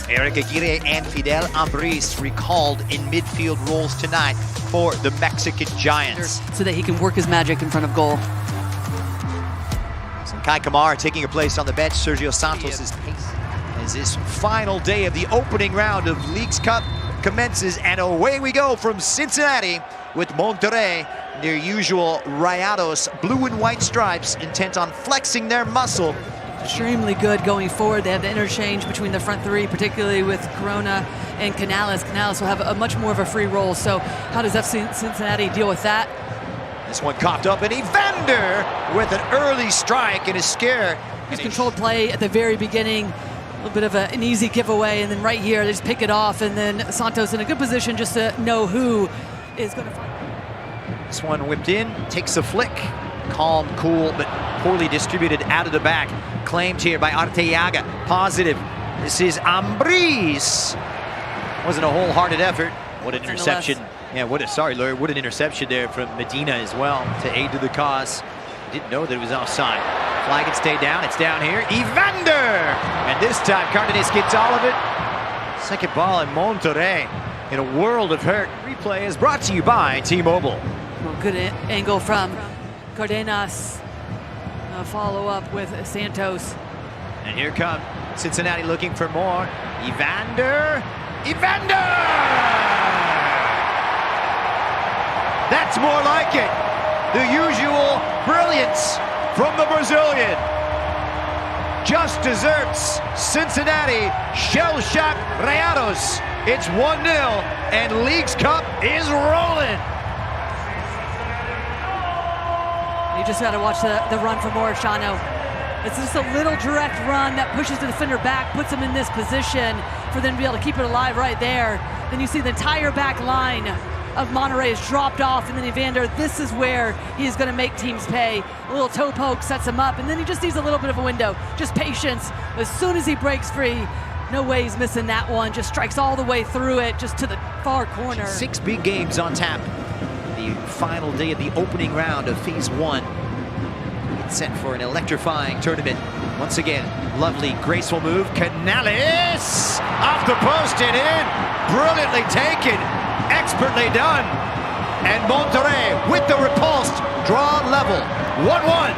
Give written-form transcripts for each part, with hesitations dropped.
Eric Aguirre and Fidel Ambris recalled in midfield roles tonight for the Mexican Giants. So that he can work his magic in front of goal. So Kai Kamara taking a place on the bench. Sergio Santos is pacing as this final day of the opening round of Leagues Cup commences, and away we go from Cincinnati with Monterrey, their usual Rayados blue and white stripes, intent on flexing their muscle. Extremely good going forward. They have the interchange between the front three, particularly with Corona and Canales. Canales will have a much more of a free role. So how does FC Cincinnati deal with that? This one coughed up, and Evander with an early strike and a scare. He's controlled play at the very beginning. A little bit of an easy giveaway, and then right here they just pick it off, and then Santos in a good position just to know who is going to find. This one whipped in, takes a flick. Calm, cool, but poorly distributed out of the back. Claimed here by Arteaga. Positive. This is Ambris. Wasn't a wholehearted effort. What an interception. Yeah, what an interception there from Medina as well to aid to the cause. Didn't know that it was offside. Flag had stayed down. It's down here. Evander! And this time Cardenas gets all of it. Second ball in Monterrey in a world of hurt. Replay is brought to you by T-Mobile. Well, good angle from Cardenas. Follow up with Santos. And here come Cincinnati looking for more. Evander! Evander! That's more like it. The usual brilliance from the Brazilian. Just deserts Cincinnati shell-shocked Rayados. It's 1-0 and Leagues Cup is rolling. You just got to watch the run from Orishano. It's just a little direct run that pushes the defender back, puts him in this position for them to be able to keep it alive right there. Then you see the entire back line of Monterrey is dropped off, and then Evander, this is where he's going to make teams pay. A little toe poke sets him up, and then he just needs a little bit of a window. Just patience. As soon as he breaks free, no way he's missing that one. Just strikes all the way through it, just to the far corner. 6 big games on tap. The final day of the opening round of Phase 1. It's set for an electrifying tournament. Once again, lovely, graceful move. Canales off the post and in. Brilliantly taken, expertly done. And Monterrey with the repulsed draw level. 1-1.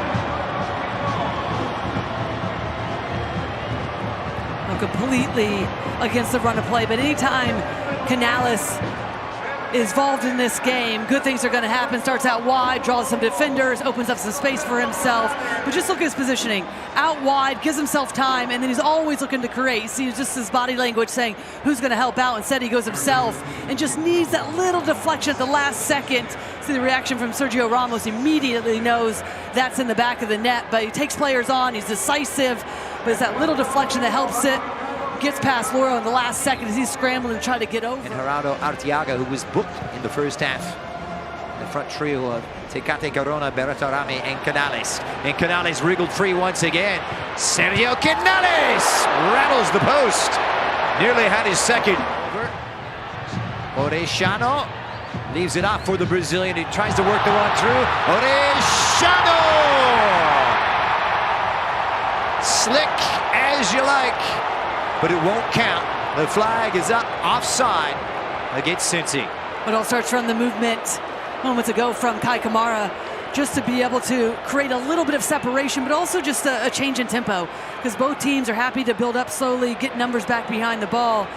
Completely against the run of play, but anytime Canales is involved in this game, good things are going to happen. Starts out wide, draws some defenders, opens up some space for himself. But just look at his positioning. Out wide, gives himself time, and then he's always looking to create. See just his body language saying who's going to help out. Instead, he goes himself and just needs that little deflection at the last second. See the reaction from Sergio Ramos. Immediately knows that's in the back of the net, but he takes players on. He's decisive, but it's that little deflection that helps it. Gets past Loro in the last second as he's scrambling to try to get over. And Gerardo Arteaga, who was booked in the first half. The front trio of Tecate, Corona, Bertarame, and Canales. And Canales wriggled free once again. Sergio Canales rattles the post. Nearly had his second. Orishano leaves it off for the Brazilian. He tries to work the one through. Orishano! Slick as you like, but it won't count. The flag is up offside against Cincy. It all starts from the movement moments ago from Kai Kamara, just to be able to create a little bit of separation, but also just a change in tempo, because both teams are happy to build up slowly, get numbers back behind the ball,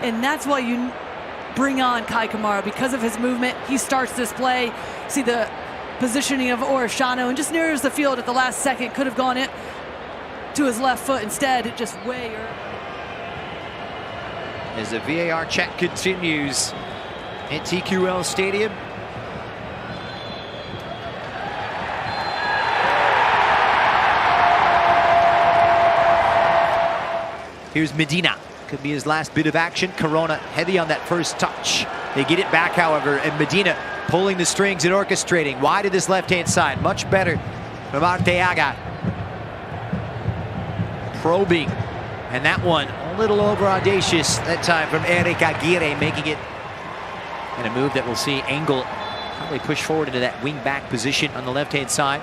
and that's why you bring on Kai Kamara. Because of his movement, he starts this play. See the positioning of Orishano, and just nears the field at the last second. Could have gone it to his left foot. Instead, it just way early. As the VAR check continues at TQL Stadium. Here's Medina. Could be his last bit of action. Corona heavy on that first touch. They get it back, however, and Medina pulling the strings and orchestrating. Wide to this left-hand side. Much better from Arteaga. Probing. And that one a little over audacious that time from Eric Aguirre, making it in a move that we'll see Engel probably push forward into that wing-back position on the left-hand side.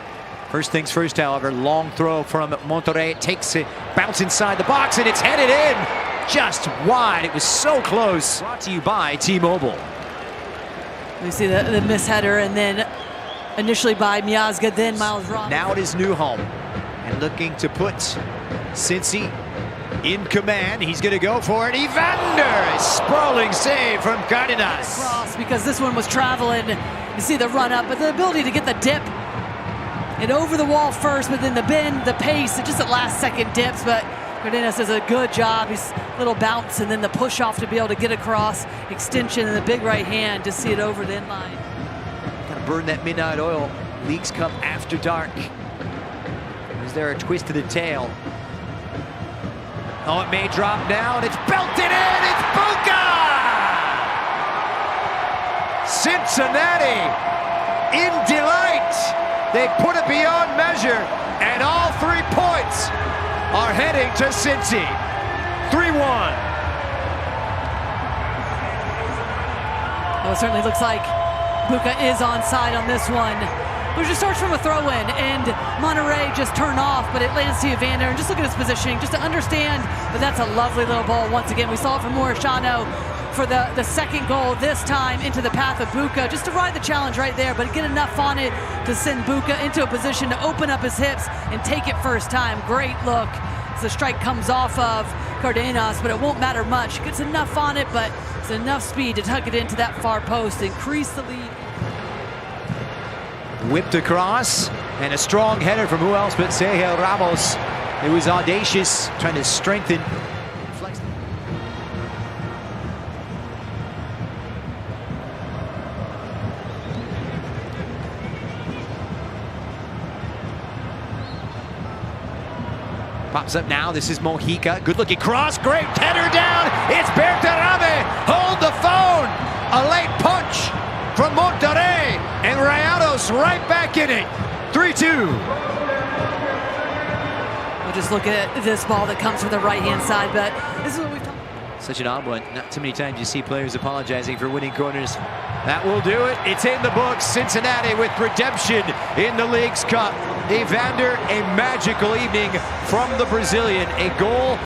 First things first, however, long throw from Monterrey. Takes it, bounce inside the box, and it's headed in. just wide. It was so close. Brought to you by T-Mobile. We see the misheader, and then initially by Miazga, then Miles Ross. Now it is Newholm, and looking to put Cincy in command. He's going to go for it. Evander, a sprawling save from Cardenas. Cross, because this one was traveling. You see the run up, but the ability to get the dip and over the wall first, but then the bend, the pace, just at last second dips. But Cardenas does a good job. He's a little bounce and then the push off to be able to get across, extension and the big right hand to see it over the inline. Gotta burn that midnight oil. Leagues Cup after dark. Is there a twist to the tail? Oh, it may drop now, and it's belted in. It's Buka! Cincinnati in delight. They put it beyond measure, and all 3 points are heading to Cincy. 3-1. Well, it certainly looks like Buka is onside on this one. It just starts from a throw-in, and Monterrey just turned off, but it lands to Evander, and just look at his positioning, just to understand, but that's a lovely little ball once again. We saw it from Morishano for the second goal, this time into the path of Buka, just to ride the challenge right there, but get enough on it to send Buka into a position to open up his hips and take it first time. Great look as the strike comes off of Cardenas, but it won't matter much. Gets enough on it, but it's enough speed to tuck it into that far post, increase the lead. Whipped across, and a strong header from who else but Sergio Ramos. It was audacious, trying to strengthen. Pops up now, this is Mojica. Good looking cross, great header down. It's Berterame, hold the phone. A late punch from Monterrey, and Rayados right back in it. 3-2. We'll just look at this ball that comes from the right-hand side, but this is what we've talked about. Such an odd one. Not too many times you see players apologizing for winning corners. That will do it. It's in the books. Cincinnati with redemption in the Leagues Cup. Evander, a magical evening from the Brazilian. A goal